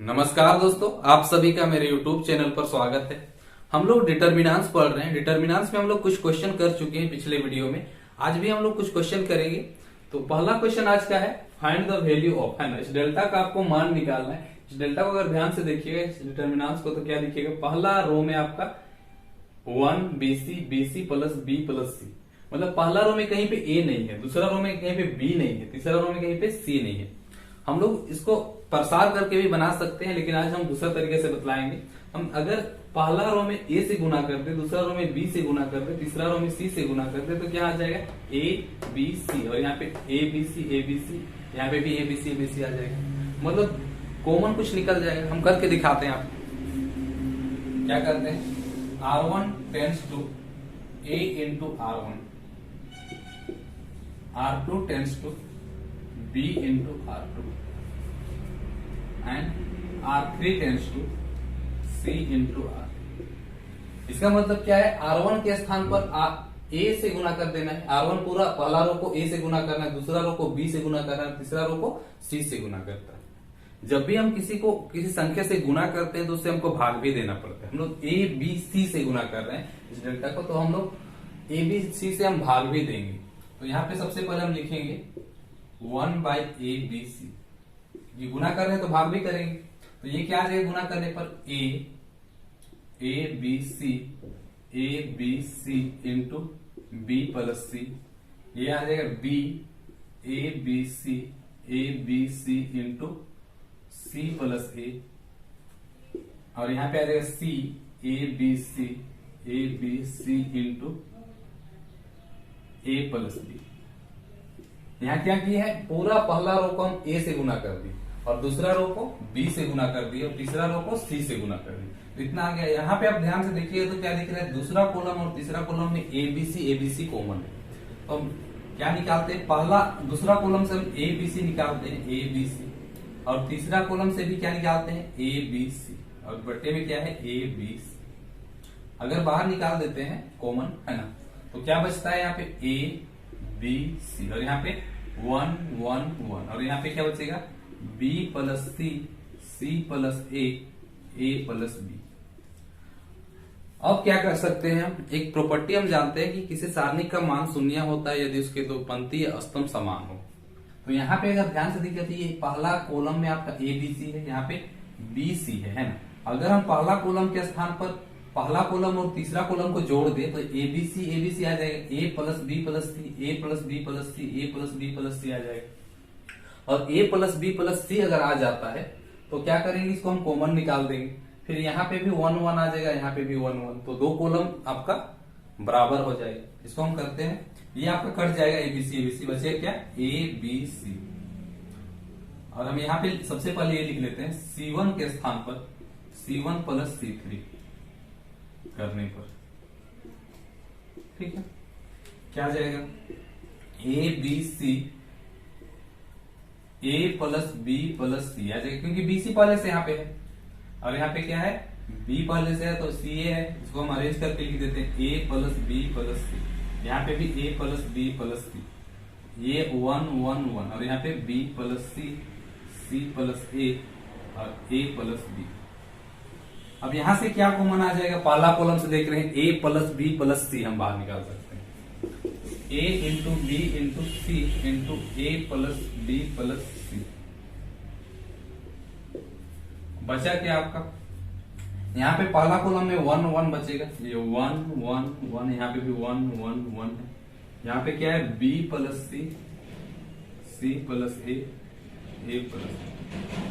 नमस्कार दोस्तों, आप सभी का मेरे YouTube चैनल पर स्वागत है। हम लोग डिटर्मिनेंट्स पढ़ रहे हैं। डिटर्मिनेंट्स में हम लोग कुछ क्वेश्चन कर चुके हैं पिछले वीडियो में। आज भी हम लोग कुछ क्वेश्चन करेंगे। तो पहला क्वेश्चन आज का है फाइंड द वैल्यू ऑफ, है ना। इस डेल्टा का आपको मान निकालना है। इस डेल्टा को अगर ध्यान से देखिएगा इस डिटर्मिनेंट्स को, तो क्या दिखेगा, पहला रो में आपका 1 BC plus B plus C, मतलब पहला रो में कहीं पे A नहीं है, दूसरा रो में कहीं पे B नहीं है, तीसरा रो में कहीं पे C नहीं है। हम लोग इसको प्रसार करके भी बना सकते हैं, लेकिन आज हम दूसरा तरीके से बतलाएंगे। हम अगर पहला रो में A से गुना कर दे, दूसरा रो में B से गुना कर दे, तीसरा रो में C से गुना कर दे, तो क्या आ जाएगा A B C, और यहाँ पे A B C, यहाँ पे भी A B C आ जाएगा। मतलब कॉमन कुछ निकल जाएगा। हम करके दिखाते हैं आपको। क्या करते हैं, R1 tends to A into R1, R2 tends to B into R2 and R3 tends to C into R। इसका मतलब क्या है, R1 के स्थान पर A से गुना कर देना है। R1 पूरा पहला रो को A से गुना करना है, दूसरा रो को B से गुना करना है, तीसरा रो को C से गुना करता है। जब भी हम किसी संख्या से गुना करते हैं तो उससे हमको भाग भी देना पड़ता है। हम लोग A B C से गुना कर रहे हैं इस डेल्टा को, तो हम लोग A B C से हम भाग भी देंगे। तो यहाँ पे सबसे पहले हम लिखेंगे 1/A B C। ये गुना कर रहे हैं तो भाग भी करेंगे। तो ये क्या आ जाएगा, गुना करने पर A B C into B plus C। ये आ जाएगा A B C into C plus A, और यहाँ पे आ जाएगा A B C into A plus B। यहाँ क्या किया है, पूरा पहला रो को हम A से गुना कर दिए, और दूसरा रो को B से गुना कर दिए, और तीसरा रो को C से गुना कर दिए। तो इतना आ गया। यहाँ पे आप ध्यान से देखिए तो क्या दिख रहा है, दूसरा कॉलम और तीसरा कॉलम में ABC कॉमन है। तो हम क्या निकालते हैं, पहला दूसरा कॉलम से हम ABC निकालते हैं, ABC, और तीसरा कॉलम से भी क्या निकालते हैं, ABC, और बट्टे में क्या है, ABC। अगर बाहर निकाल देते हैं कॉमन, है ना, तो क्या बचता है यहाँ पे ABC, और यहाँ पे 1 1 1, और यहाँ पे क्या बचेगा B plus C plus A plus B। अब क्या कर सकते हैं हम, एक प्रॉपर्टी हम जानते हैं कि किसी सारणी का मान शून्य होता है यदि उसके दो पंक्ति या स्तंभ समान हो। तो यहाँ पे अगर ध्यान से देखिए तो ये पहला कॉलम में आपका ABC है, यहाँ पे BC है ना। अगर हम पहला कॉलम के स्थान पर पहला कॉलम और तीसरा कॉलम को जोड़ दे तो ABC आ जाएगा, A plus B plus C, A plus B plus C, A plus B plus C आ जाएगा। और A plus B plus C अगर आ जाता है तो क्या करेंगे, इसको हम कॉमन निकाल देंगे। फिर यहाँ पे भी 1 1 आ जाएगा, यहाँ पे भी 1 1, तो दो कॉलम आपका बराबर हो जाएगा। इसको हम करते हैं, ये आपका कट जाएगा ABC, बचेगा क्या, ABC। और हम यहाँ पे सबसे पहले ये लिख लेते हैं, C1 के स्थान पर C1 प्लस C3 करने पर, ठीक है, क्या आ जाएगा, ABC A plus B plus C आ जाएगा, क्योंकि BC पहले से यहाँ पे है, और यहाँ पे क्या है, B पहले से है तो CA है। इसको हम अरेंज करके लिख देते हैं A plus B plus C, यहाँ पे भी A plus B plus C, ये 1 1 1, और यहाँ पे B plus C plus A और A प्लस B। अब यहां से क्या कॉमन आ जाएगा, पहला कॉलम से देख रहे हैं A plus B plus C हम बाहर निकाल सकते हैं, A into B into C into A plus B plus C। बचा क्या आपका, यहाँ पे पहला कॉलम में 1 1 बचेगा, ये 1 1 1, यहाँ पे भी 1 1 1 है। यहाँ पे क्या है, B plus C plus A plus C।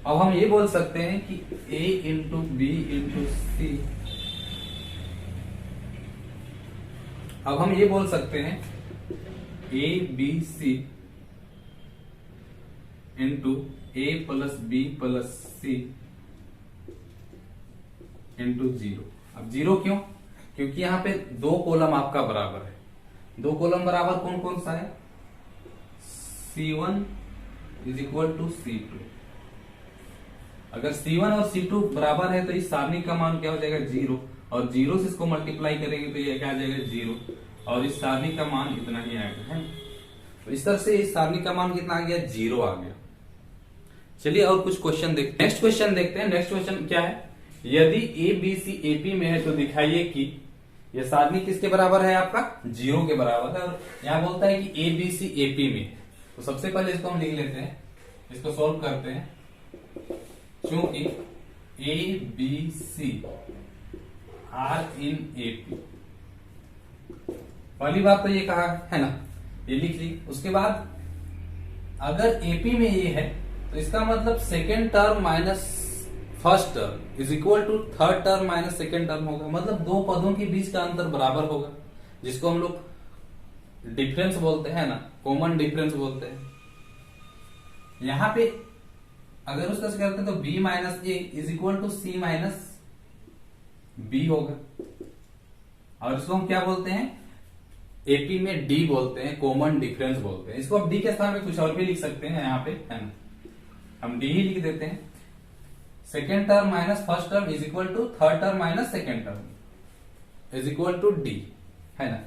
अब हम ये बोल सकते हैं कि A into B into C, अब हम ये बोल सकते हैं ABC into A plus B plus C into 0। अब 0 क्यों, क्योंकि यहाँ पे दो कॉलम आपका बराबर है। दो कॉलम बराबर कौन कौन सा है, C1 is equal to C2। अगर C1 और C2 बराबर है तो इस सारणी का मान क्या हो जाएगा, 0, और 0 से इसको मल्टीप्लाई करेंगे तो ये क्या आ जाएगा, 0, और इस सारणी का मान इतना ही आएगा, है। तो इस तरह से इस सारणी का मान कितना आ गया, 0 आ गया। चलिए और कुछ क्वेश्चन देखते हैं। नेक्स्ट क्वेश्चन देखते हैं। नेक्स्ट क्वेश्चन क्या है, यदि ए बी सी एपी में है तो दिखाइए कि यह सारणी किसके बराबर है, आपका 0 के बराबर है। और यहाँ बोलता है कि ए बी सी एपी में, तो सबसे पहले इसको हम लिख लेते हैं, इसको सॉल्व करते हैं। क्योंकि A B C are in AP, पहली बात तो ये कहा है ना, ये लिख ली। उसके बाद अगर एपी में ये है तो इसका मतलब second term minus first term is equal to third term minus second term होगा। मतलब दो पदों के बीच का अंतर बराबर होगा, जिसको हम लोग डिफरेंस बोलते हैं ना, कॉमन डिफरेंस बोलते हैं। यहां पे अगर उसका से करते हैं तो b minus A is equal to C minus B होगा। और इसको हम क्या बोलते हैं, एपी में डी बोलते हैं, कॉमन डिफरेंस बोलते हैं। इसको आप डी के स्थान पे कुछ और भी लिख सकते हैं, यहाँ पे है ना, हम डी ही लिख देते हैं। Second term minus first term is equal to third term minus second term is equal to D, है ना।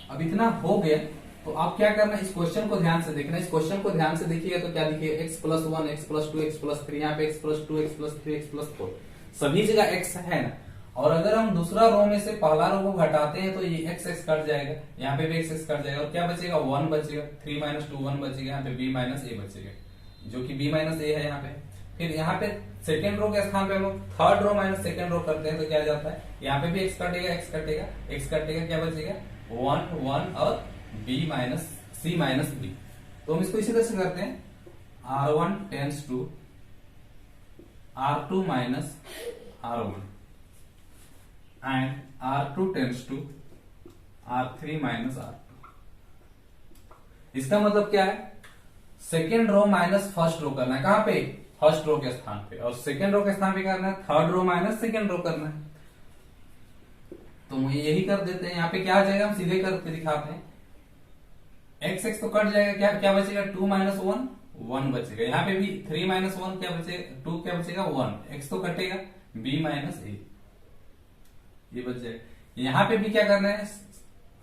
अब इतना हो गया तो आप क्या करना, इस क्वेश्चन को ध्यान से देखना। इस क्वेश्चन को ध्यान से देखिएगा तो क्या लिखिए, x plus 1, x plus 2, x plus 3, यहाँ पे x plus 2, x plus 3, x plus 4, सभी जगह x है ना। और अगर हम दूसरा रो में से पहला रो को घटाते हैं तो ये x x कट जाएगा, यहाँ पे भी x x कट जाएगा, और क्या बचेगा, 1 बचेगा। 3 माइनस 2 1 बचेगा, यहाँ पे b माइनस ए बचेगा, जो कि b माइनस ए है यहाँ पे। फिर यहाँ पे सेकेंड रो के स्थान पे हम लोग third row minus second row करते हैं तो क्या जाता है, यहाँ पे भी x कटेगा, x कटेगा, x कटेगा, क्या बचेगा 1 1 और b minus c minus b। तो हम इसको इसी तरह से करते हैं, r1 tends to r2 minus r1 and r2 tends to r3 minus r2। इसका मतलब क्या है, second row minus first row करना है, कहां पे, फर्स्ट रो के स्थान पे, और सेकेंड रो के स्थान पे करना है third row minus second row करना है। तो हम यही कर देते हैं, यहाँ पे क्या आ जाएगा, हम सीधे करके दिखाते हैं। x x तो कट जाएगा, क्या क्या बचेगा, 2 माइनस 1 1 बचेगा। यहाँ पे भी 3 माइनस 1 क्या बचेगा, 2 क्या बचेगा 1, x तो कटेगा, b माइनस ए ये बच जाएगा। यहाँ पे भी क्या करना है,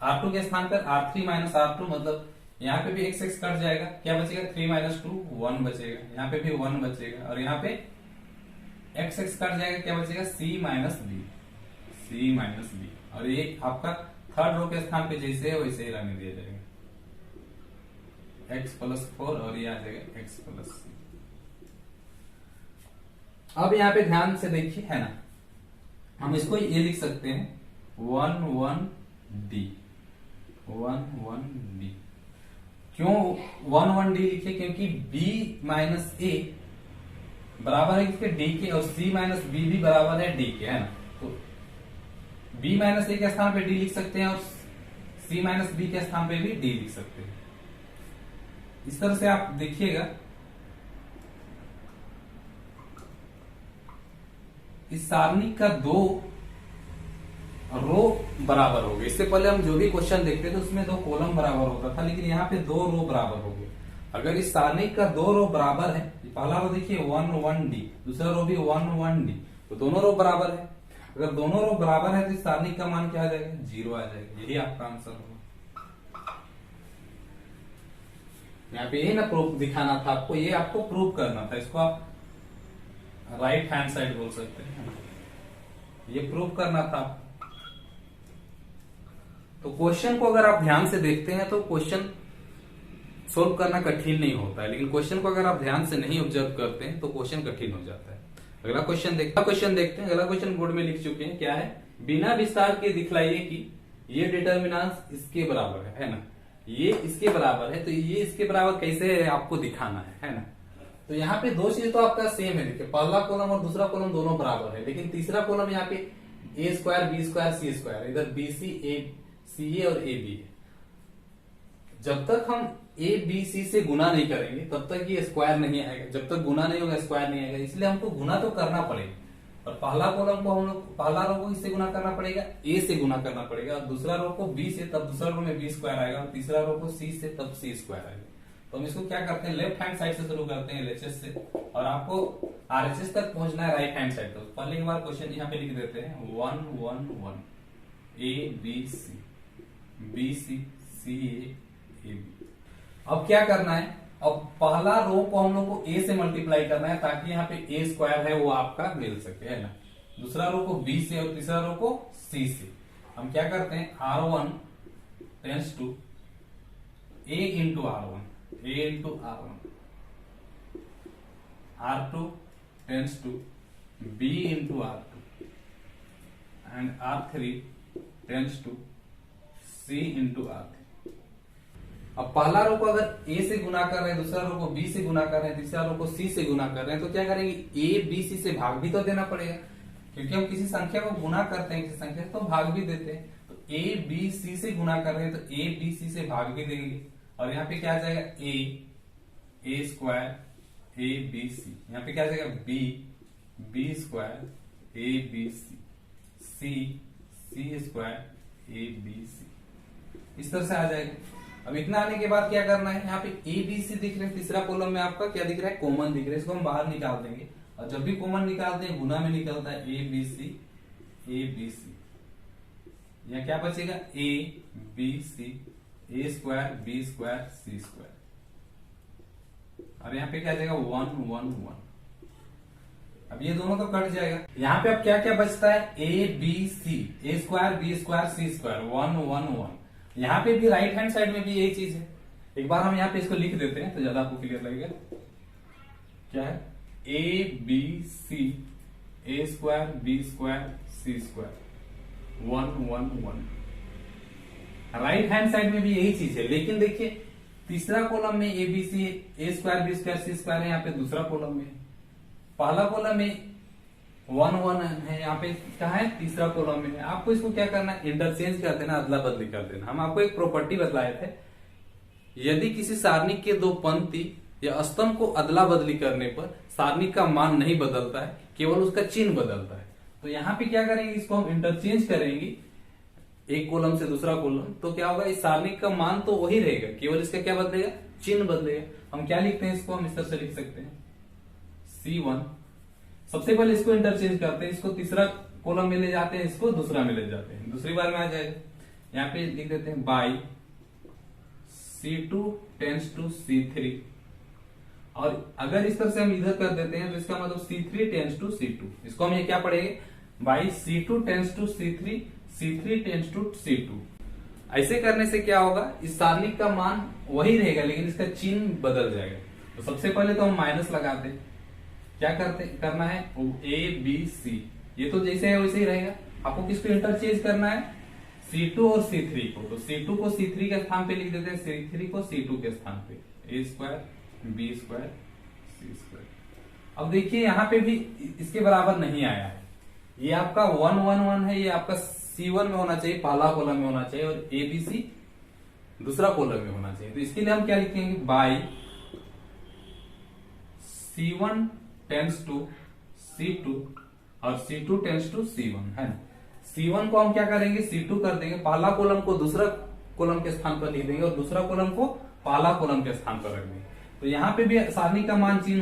r2 के स्थान पर r3 माइनस r2, मतलब यहाँ पे भी x x कट जाएगा, क्या बचेगा 3 माइनस 2 1 बचेगा, यहाँ पे भी 1 बचेगा, और यहाँ पे x x कट जाएगा, क्या बचेगा c minus B, c minus B. और ये आपका थर्ड रो के स्थान पे जैसे है वैसे ही रहने दिया जाएगा, x प्लस 4 और ये आ जाएगा x प्लस c। अब यहाँ पे ध्यान से देखिए, है ना, हम इसको ये लिख सकते हैं 1 1 d 1 1 d। क्यों 1 1 d लिखे, क्योंकि b माइनस ए बराबर है किसके, d के, और c माइनस b भी बराबर है d के, है ना। तो b माइनस ए के स्थान पे d लिख सकते हैं और c माइनस b के स्थान पे भी d लिख सकते हैं। इस तरह से आप देखिएगा, इस सारणी का दो रो बराबर हो गए। इससे पहले हम जो भी क्वेश्चन देखते थे उसमें 2 कॉलम बराबर होता था, लेकिन यहाँ पे 2 रो बराबर हो गए। अगर इस सारणी का 2 रो बराबर है, पहला रो देखिए 1 1 d, दूसरा रो भी 1 1 d, तो दोनों रो बराबर है। अगर दोनों रो बराबर है तो इस सारणी का मान क्या आ जाएगा, 0 आ जाएगा। यही आपका आंसर होगा। यहाँ पे यही ना प्रूफ दिखाना था आपको, ये आपको प्रूफ करना था। इसको आप राइट हैंड साइड बोल सकते हैं, ये प्रूफ करना था। तो क्वेश्चन को अगर आप ध्यान से देखते हैं तो क्वेश्चन सोल्व करना कठिन नहीं होता है, लेकिन क्वेश्चन को अगर आप ध्यान से नहीं ऑब्जर्व करते हैं तो क्वेश्चन कठिन हो जाता है। अगला क्वेश्चन देखते हैं। अगला क्वेश्चन बोर्ड में लिख चुके हैं, क्या है, बिना विस्तार के दिखलाइए कि ये डिटर्मिनेंट्स इसके बराबर है ना, ये इसके बराबर है, तो ये इसके बराबर कैसे है आपको दिखाना है ना। तो यहाँ पे 2 चीज तो आपका सेम है, देखिए पहला कॉलम और दूसरा कॉलम दोनों बराबर है, लेकिन तीसरा कॉलम यहाँ पे a square b square c square, इधर बी सी ए सी ए और ए बी है। जब तक हम a b c से गुना नहीं करेंगे तब तक ये स्क्वायर नहीं आएगा, जब तक गुना नहीं होगा स्क्वायर नहीं आएगा। इसलिए हमको गुना तो करना पड़ेगा, और पहला कॉलम को हम लोग, पहला रो को इससे गुना करना पड़ेगा, a से गुना करना पड़ेगा, और दूसरा रो को b से, तब दूसरा रो में b स्क्वायर आएगा, और तीसरा रो को c से, तब c स्क्वायर आएगा। तो हम इसको क्या करते हैं, लेफ्ट हैंड साइड से शुरू करते हैं, LHS से, और आपको RHS तक पहुंचना है राइट हैंड साइड। तो पहले एक बार क्वेश्चन यहाँ पे लिख देते हैं 1 1 1 A B C B C C A A B। अब क्या करना है, और पहला रो को हम लोग को ए से मल्टीप्लाई करना है ताकि यहाँ पे ए स्क्वायर है वो आपका मिल सके, है ना। दूसरा रो को बी से और तीसरा रो को सी से। हम क्या करते हैं, R1 tends to A into R1, A into R1, R2 tends to B into R2 and R3 tends to C into R3। अब पहला रो को अगर ए से गुना कर रहे हैं, दूसरा रो को बी से गुना कर रहे हैं, तीसरा रो को सी से गुना कर रहे हैं, तो क्या करेंगे, ए बी सी से भाग भी तो देना पड़ेगा, क्योंकि हम किसी संख्या को गुना करते हैं किसी संख्या तो भाग भी देते हैं। तो ए बी सी से गुना कर रहे हैं तो ए बी सी से भाग भी देंगे, और यहाँ पे क्या आ जाएगा, ए स्क्वायर ए बी सी, यहाँ पे क्या आ जाएगा, B square A B C square A B C, इस तरह से आ जाएगा। अब इतना आने के बाद क्या करना है, यहाँ पे ए बी सी दिख रहे हैं, तीसरा कॉलम में आपका क्या दिख रहा है, कॉमन दिख रहा है, इसको हम बाहर निकाल देंगे। और जब भी कॉमन निकालते हैं गुना में निकलता है ए बी सी, यहाँ क्या बचेगा, A B C A square B square C square, और यहाँ पे क्या आ जाएगा, 1 1 1। अब ये दोनों तो कट जाएगा। यहाँ पे अब क्या क्या बचता है, A B C A square B square C square 1 1 1। यहाँ पे भी राइट हैंड साइड में भी यही चीज है। एक बार हम यहाँ पे इसको लिख देते हैं तो ज्यादा आपको क्लियर लगेगा। क्या है, A B C A square B square C square 1 1 1। Right hand side में भी यही चीज है, लेकिन देखिए तीसरा कॉलम में A B C A square B square C square है, यहाँ पे दूसरा कॉलम में, पहला कॉलम में 1 1 है, यहाँ पे क्या है, तीसरा कॉलम में है। आपको इसको क्या करना है, इंटरचेंज कर देना, अदला बदली कर देना। हम आपको एक प्रॉपर्टी बतलाए थे, यदि किसी सारणी के दो पंक्ति या स्तंभ को अदला बदली करने पर सारणी का मान नहीं बदलता है, केवल उसका चिन्ह बदलता है। तो यहाँ पे क्या करेंगे, इसको हम इंटरचेंज करेंगे एक कॉलम से दूसरा कॉलम, तो क्या होगा, इस सारणी का मान तो वही रहेगा, केवल इसका क्या बदलेगा, चिन्ह बदलेगा। हम क्या लिखते हैं, इसको हम इस तरह से लिख सकते हैं, C1। सबसे पहले इसको इंटरचेंज करते हैं, इसको तीसरा कॉलम में ले जाते हैं, इसको दूसरा में ले जाते हैं, दूसरी बार में आ जाएगा। यहाँ पे लिख देते हैं by C2 tends to C3, और अगर इस तरह से हम इधर कर देते हैं तो इसका मतलब C3 टेंस टू C2। इसको हम ये क्या पढ़ेंगे, by C2 tends to C3 C3 tends to C2। ऐसे करने से क्या होगा, इस सारणी का मान वही रहेगा लेकिन इसका चिन्ह बदल जाएगा। तो सबसे पहले तो हम माइनस लगाते हैं, क्या करना है, ए बी सी, ये तो जैसे है वैसे ही रहेगा। आपको किसको इंटरचेंज करना है, C2 और C3 को। तो C2 को C3 के स्थान पे लिख देते हैं, C3 को C2 के स्थान पे, ए square B square C square. अब देखिए यहाँ पे भी इसके बराबर नहीं आया है, ये आपका 1 1 1 है, ये आपका C1 में होना चाहिए, पहला कॉलम में होना चाहिए, और ए बी सी दूसरा कॉलम में होना चाहिए। तो इसके लिए हम क्या लिखेंगे, by C1 tense to C2 और C2 टेंस टू C1, है ना। C1 को हम क्या करेंगे, C2 कर देंगे, पहला कॉलम को दूसरा कॉलम के स्थान पर लिख देंगे और दूसरा कॉलम को पहला कॉलम के स्थान पर रख देंगे। तो यहाँ पे भी सारणी का मान चेंज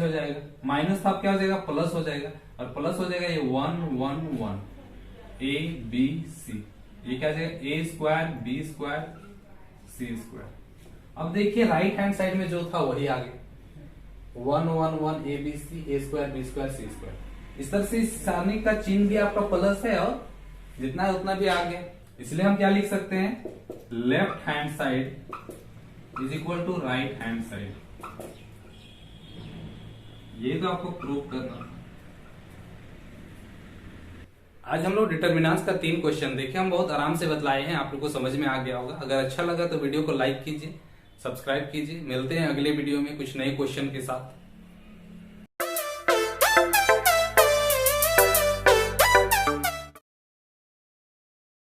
हो जाएगा, माइनस था क्या हो जाएगा, प्लस हो जाएगा, और प्लस हो जाएगा ये 1 1 1 ए बी सी, ये क्या जाएगा, ए square B square C square. अब देखिए राइट हैंड साइड में जो था वही आ गया, 1 1 1 A B C A square B square C square. इस तरह से सारणी का चिन्ह भी आपका प्लस है और जितना है उतना भी आ गया। इसलिए हम क्या लिख सकते हैं, left hand side is equal to right hand side. ये तो आपको प्रूव करना। आज हम लोग डिटर्मिनेंट्स का 3 क्वेश्चन देखे, हम बहुत आराम से बतलाए हैं, आप लोग को समझ में आ गया होगा। अगर अच्छा लगा तो वीडियो को लाइक कीजिए, सब्सक्राइब कीजिए। मिलते हैं अगले वीडियो में कुछ नए क्वेश्चन के साथ।